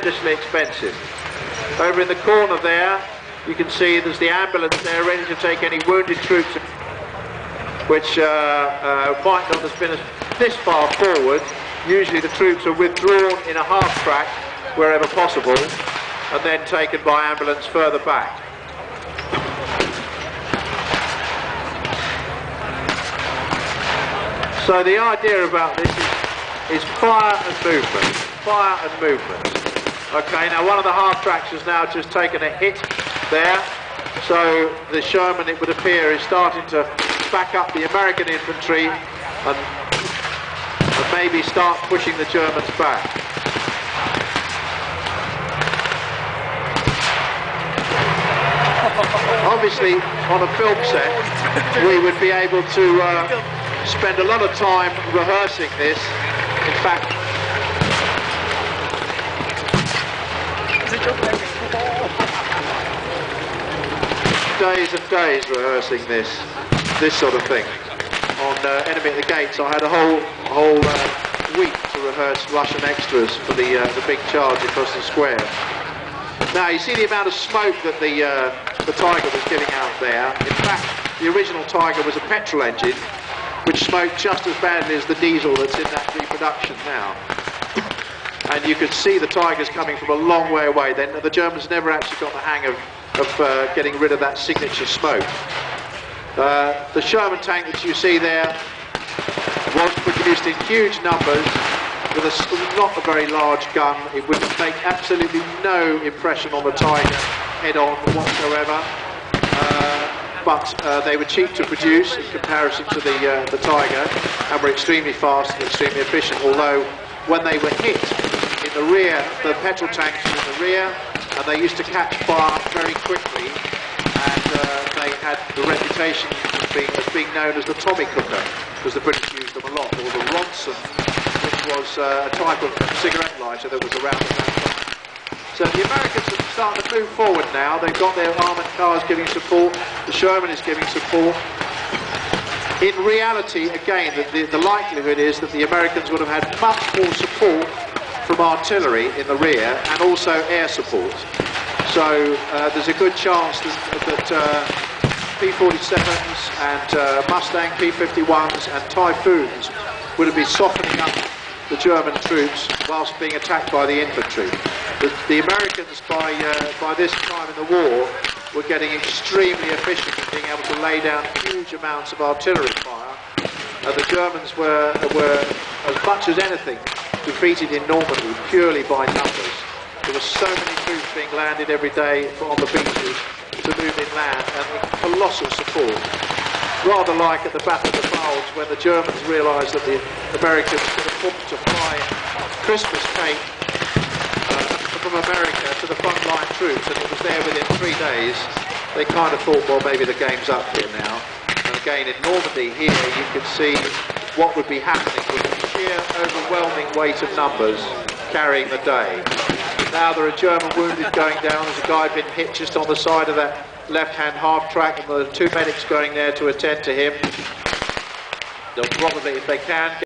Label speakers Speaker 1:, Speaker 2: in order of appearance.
Speaker 1: tremendously expensive. Over in the corner there, you can see there's the ambulance there ready to take any wounded troops, which might not have been this far forward. Usually the troops are withdrawn in a half track wherever possible and then taken by ambulance further back. So the idea about this is fire and movement, fire and movement. Okay, now one of the half tracks has now just taken a hit there, so the Sherman, it would appear, is starting to back up the American infantry and maybe start pushing the Germans back. Obviously, on a film set, we would be able to spend a lot of time rehearsing this. In fact, days and days rehearsing this sort of thing. On Enemy at the Gates, I had a whole week to rehearse Russian extras for the big charge across the square. Now you see the amount of smoke that the Tiger was giving out there. In fact, the original Tiger was a petrol engine, which smoked just as badly as the diesel that's in that reproduction now. And you could see the Tigers coming from a long way away. Then the Germans never actually got the hang of getting rid of that signature smoke. The Sherman tank that you see there was produced in huge numbers with not a very large gun. It would make absolutely no impression on the Tiger head-on whatsoever. But they were cheap to produce in comparison to the Tiger, and were extremely fast and extremely efficient, although when they were hit in the rear, the petrol tanks were in the rear, and they used to catch fire very quickly, and they had the reputation of being known as the Tommy Cooker, because the British used them a lot, or the Ronson, which was a type of cigarette lighter that was around at that time. So the Americans are starting to move forward now. They've got their armoured cars giving support. The Sherman is giving support. In reality, again, the likelihood is that the Americans would have had much more support from artillery in the rear and also air support. So there's a good chance that P-47s and Mustang P-51s and Typhoons would have been softening up the German troops whilst being attacked by the infantry. The Americans, by this time in the war, were getting extremely efficient in being able to lay down huge amounts of artillery fire. The Germans were, as much as anything, defeated in Normandy purely by numbers. There were so many troops being landed every day on the beaches to move inland, and colossal support. Rather like at the Battle of the Bulge, when the Germans realised that the Americans could afford to fly Christmas cake from America to the frontline troops, and it was there within 3 days. They kind of thought, well, maybe the game's up here now. And again, in Normandy here, you could see what would be happening with the sheer overwhelming weight of numbers carrying the day. Now there are German wounded going down. There's a guy been hit just on the side of that left-hand half-track, and there are 2 medics going there to attend to him. They'll probably, if they can,